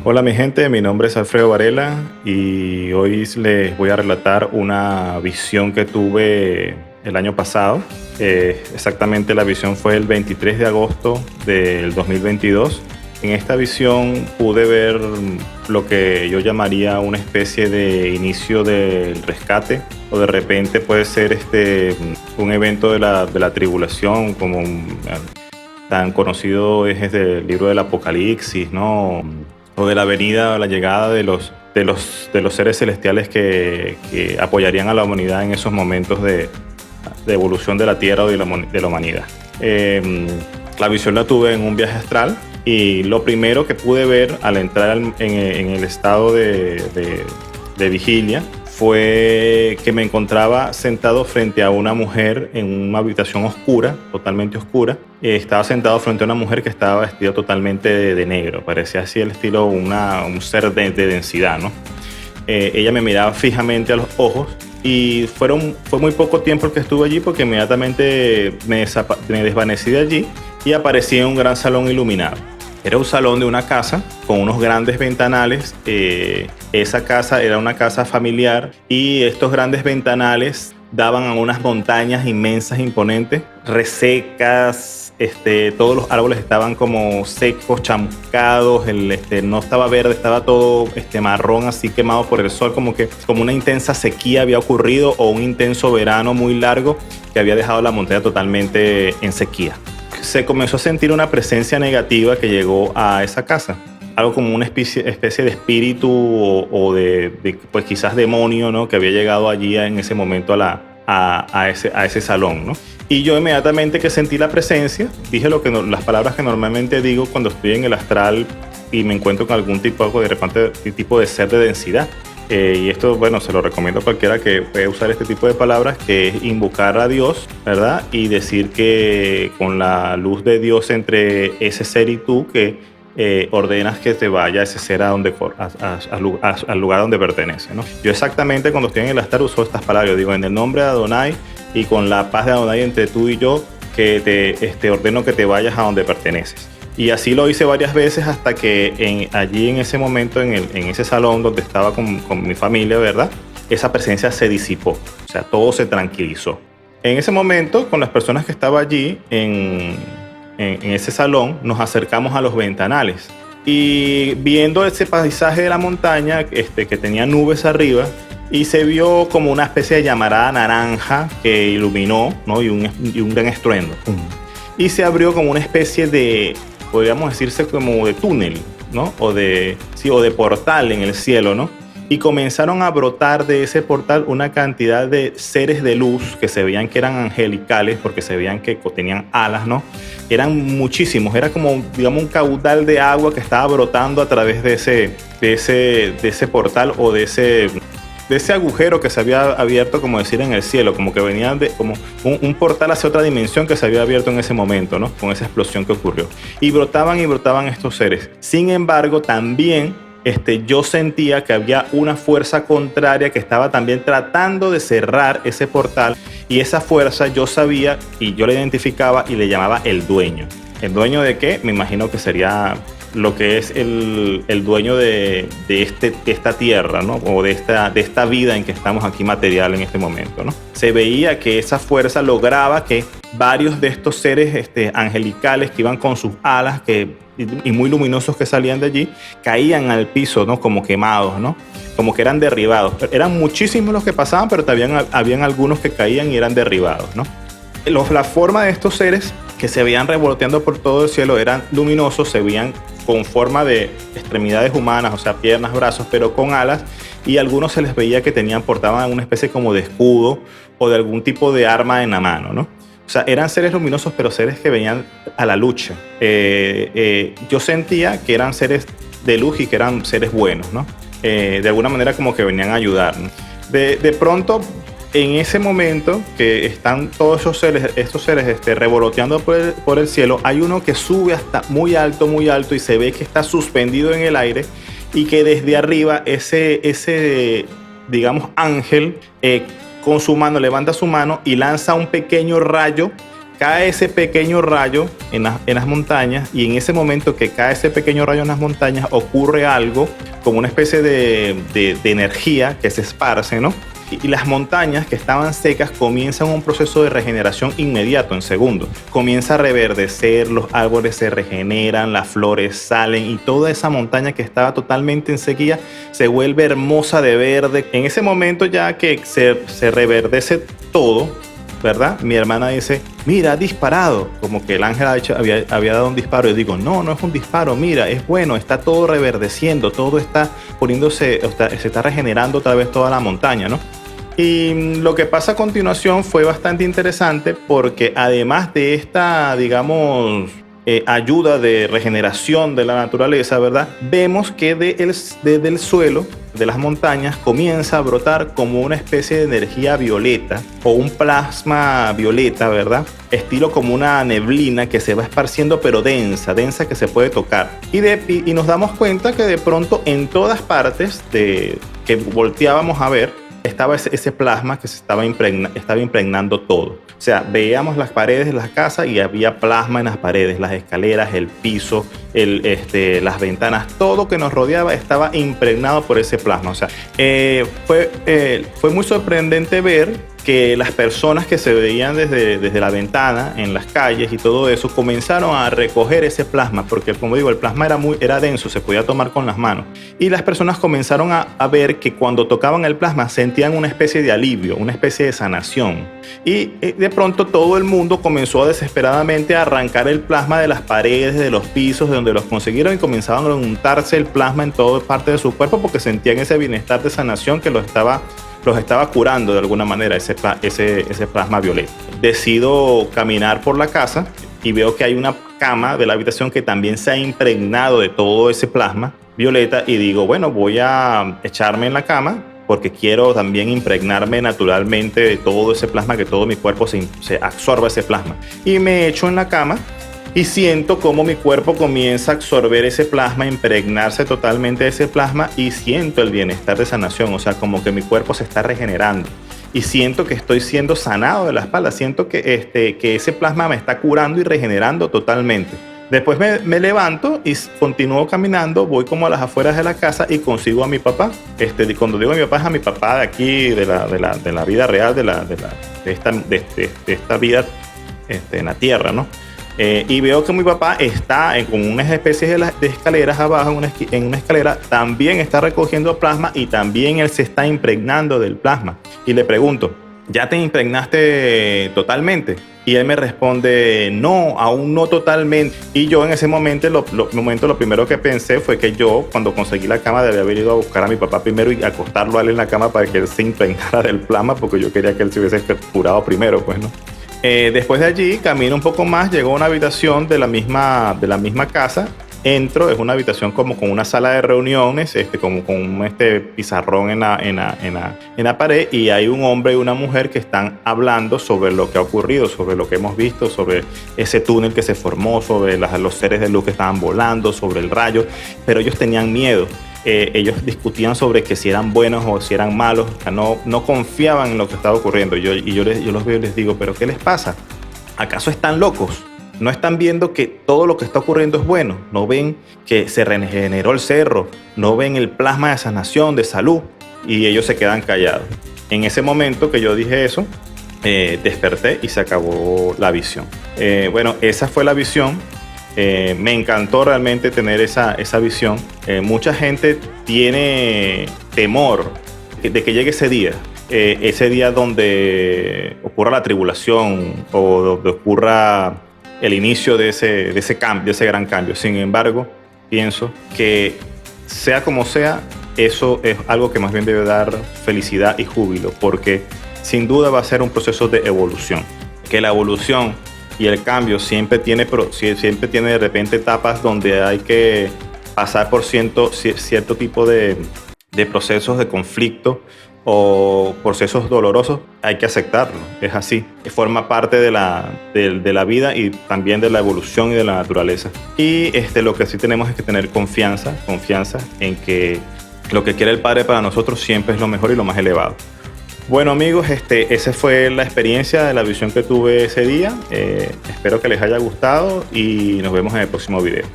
Hola mi gente, mi nombre es Alfredo Varela y hoy les voy a relatar una visión que tuve el año pasado. Exactamente la visión fue el 23 de agosto del 2022. En esta visión pude ver lo que yo llamaría una especie de inicio del rescate, o de repente puede ser un evento de la tribulación, como tan conocido es desde el libro del Apocalipsis, ¿no? O de la venida o la llegada de los seres celestiales que apoyarían a la humanidad en esos momentos de evolución de la Tierra o de la humanidad. La visión la tuve en un viaje astral, y lo primero que pude ver al entrar en el estado de vigilia fue que me encontraba sentado frente a una mujer en una habitación oscura, totalmente oscura. Estaba sentado frente a una mujer que estaba vestida totalmente de negro. Parecía así el estilo un ser de densidad, ¿no? Ella me miraba fijamente a los ojos y fue muy poco tiempo el que estuve allí, porque inmediatamente me desvanecí de allí y aparecí en un gran salón iluminado. Era un salón de una casa con unos grandes ventanales. Esa casa era una casa familiar y estos grandes ventanales daban a unas montañas inmensas, imponentes, resecas. Todos los árboles estaban como secos, chamuscados. No estaba verde, estaba todo marrón, así quemado por el sol, como una intensa sequía había ocurrido, o un intenso verano muy largo que había dejado la montaña totalmente en sequía. Se comenzó a sentir una presencia negativa que llegó a esa casa. Algo como una especie de espíritu o pues quizás demonio, ¿no? Que había llegado allí en ese momento a ese salón, ¿no? Y yo inmediatamente que sentí la presencia, dije las palabras que normalmente digo cuando estoy en el astral y me encuentro con algún tipo de ser de densidad. Y esto, bueno, se lo recomiendo a cualquiera que pueda usar este tipo de palabras, que es invocar a Dios, ¿verdad? Y decir que con la luz de Dios entre ese ser y tú, que ordenas que te vaya ese ser al lugar donde pertenece, ¿no? Yo exactamente cuando estoy en el altar uso estas palabras. Yo digo: en el nombre de Adonai y con la paz de Adonai entre tú y yo, que te ordeno que te vayas a donde perteneces. Y así lo hice varias veces hasta que allí en ese momento, en ese salón donde estaba con mi familia, ¿verdad? Esa presencia se disipó, o sea, todo se tranquilizó. En ese momento, con las personas que estaban allí en ese salón, nos acercamos a los ventanales. Y viendo ese paisaje de la montaña, que tenía nubes arriba, y se vio como una especie de llamarada naranja que iluminó, ¿no? y un gran estruendo. Y se abrió como una especie de, podríamos decirse, como de túnel, ¿no? O de portal en el cielo, ¿no? Y comenzaron a brotar de ese portal una cantidad de seres de luz que se veían que eran angelicales, porque se veían que tenían alas, ¿no? Eran muchísimos, era como, digamos, un caudal de agua que estaba brotando a través de ese portal, o de ese agujero que se había abierto, como decir, en el cielo, como que venían como un portal hacia otra dimensión que se había abierto en ese momento, ¿no? Con esa explosión que ocurrió. Y brotaban estos seres. Sin embargo, también yo sentía que había una fuerza contraria que estaba también tratando de cerrar ese portal, y esa fuerza yo sabía y yo la identificaba y le llamaba el dueño. ¿El dueño de qué? Me imagino que sería lo que es el dueño de esta tierra, ¿no? O de esta vida en que estamos aquí material en este momento, ¿no? Se veía que esa fuerza lograba que varios de estos seres angelicales que iban con sus alas y muy luminosos que salían de allí, caían al piso, ¿no? Como quemados, ¿no? Como que eran derribados. Eran muchísimos los que pasaban, pero también habían algunos que caían y eran derribados, ¿no? La forma de estos seres que se veían revoloteando por todo el cielo eran luminosos, se veían con forma de extremidades humanas, o sea, piernas, brazos, pero con alas, y algunos se les veía que portaban una especie como de escudo o de algún tipo de arma en la mano, ¿no? O sea, eran seres luminosos, pero seres que venían a la lucha. Yo sentía que eran seres de luz y que eran seres buenos, ¿no? De alguna manera como que venían a ayudar, ¿no? De pronto, en ese momento que están todos estos seres revoloteando por el cielo, hay uno que sube hasta muy alto, y se ve que está suspendido en el aire, y que desde arriba ese digamos, ángel, con su mano, levanta su mano y lanza un pequeño rayo cae ese pequeño rayo en las montañas, y en ese momento que cae ese pequeño rayo en las montañas ocurre algo como una especie de energía que se esparce, ¿no? Y las montañas que estaban secas comienzan un proceso de regeneración inmediato, en segundos. Comienza a reverdecer, los árboles se regeneran, las flores salen y toda esa montaña que estaba totalmente en sequía se vuelve hermosa de verde. En ese momento ya que se reverdece todo, ¿verdad? Mi hermana dice, mira, ha disparado. Como que el ángel había dado un disparo. Y digo, no, no es un disparo, mira, es bueno, está todo reverdeciendo, todo está poniéndose, se está regenerando otra vez toda la montaña, ¿no? Y lo que pasa a continuación fue bastante interesante porque además de esta, digamos, ayuda de regeneración de la naturaleza, ¿verdad? Vemos que desde el suelo de las montañas comienza a brotar como una especie de energía violeta o un plasma violeta, ¿verdad? Estilo como una neblina que se va esparciendo, pero densa que se puede tocar. Y nos damos cuenta que de pronto en todas partes que volteábamos a ver, estaba ese plasma que estaba impregnando todo. O sea, veíamos las paredes de la casa y había plasma en las paredes, las escaleras, el piso, las ventanas, todo que nos rodeaba estaba impregnado por ese plasma. O sea, fue muy sorprendente ver que las personas que se veían desde la ventana en las calles y todo eso comenzaron a recoger ese plasma, porque como digo, el plasma era denso, se podía tomar con las manos, y las personas comenzaron a ver que cuando tocaban el plasma sentían una especie de alivio, una especie de sanación, y de pronto todo el mundo comenzó desesperadamente a arrancar el plasma de las paredes, de los pisos, de donde los consiguieron, y comenzaban a untarse el plasma en toda parte de su cuerpo porque sentían ese bienestar de sanación que los estaba curando de alguna manera, ese plasma violeta. Decido caminar por la casa y veo que hay una cama de la habitación que también se ha impregnado de todo ese plasma violeta, y digo, bueno, voy a echarme en la cama porque quiero también impregnarme naturalmente de todo ese plasma, que todo mi cuerpo se absorba ese plasma. Y me echo en la cama y siento cómo mi cuerpo comienza a absorber ese plasma, impregnarse totalmente de ese plasma, y siento el bienestar de sanación, o sea, como que mi cuerpo se está regenerando. Y siento que estoy siendo sanado de la espalda, siento que ese plasma me está curando y regenerando totalmente. Después me levanto y continúo caminando, voy como a las afueras de la casa y consigo a mi papá. Cuando digo a mi papá, es a mi papá de aquí, de la vida real, de esta vida en la tierra, ¿no? Y veo que mi papá está con unas especies de escaleras abajo, en una escalera, también está recogiendo plasma y también él se está impregnando del plasma. Y le pregunto, ¿ya te impregnaste totalmente? Y él me responde, no, aún no totalmente. Y yo en ese momento, lo primero que pensé fue que yo, cuando conseguí la cama, debía haber ido a buscar a mi papá primero y acostarlo a él en la cama para que él se impregnara del plasma, porque yo quería que él se hubiese curado primero, pues, ¿no? Después de allí, camino un poco más, llego a una habitación de la misma casa. Entro, es una habitación como con una sala de reuniones, como con un pizarrón en la pared, y hay un hombre y una mujer que están hablando sobre lo que ha ocurrido, sobre lo que hemos visto, sobre ese túnel que se formó, sobre los seres de luz que estaban volando, sobre el rayo, pero ellos tenían miedo. Ellos discutían sobre que si eran buenos o si eran malos, o sea, no confiaban en lo que estaba ocurriendo. Yo los veo y les digo, ¿pero qué les pasa? ¿Acaso están locos? ¿No están viendo que todo lo que está ocurriendo es bueno? ¿No ven que se regeneró el cerro? ¿No ven el plasma de sanación, de salud? Y ellos se quedan callados. En ese momento que yo dije eso, desperté y se acabó la visión. Bueno, esa fue la visión. Me encantó realmente tener esa visión. Mucha gente tiene temor de que llegue ese día donde ocurra la tribulación o donde ocurra el inicio de ese cambio, de ese gran cambio. Sin embargo, pienso que sea como sea, eso es algo que más bien debe dar felicidad y júbilo, porque sin duda va a ser un proceso de evolución. Que la evolución y el cambio siempre tiene de repente etapas donde hay que pasar por cierto tipo de procesos de conflicto o procesos dolorosos. Hay que aceptarlo, es así, forma parte de la vida y también de la evolución y de la naturaleza. Y lo que sí tenemos es que tener confianza en que lo que quiere el Padre para nosotros siempre es lo mejor y lo más elevado. Bueno amigos, esa fue la experiencia de la visión que tuve ese día. Espero que les haya gustado y nos vemos en el próximo video.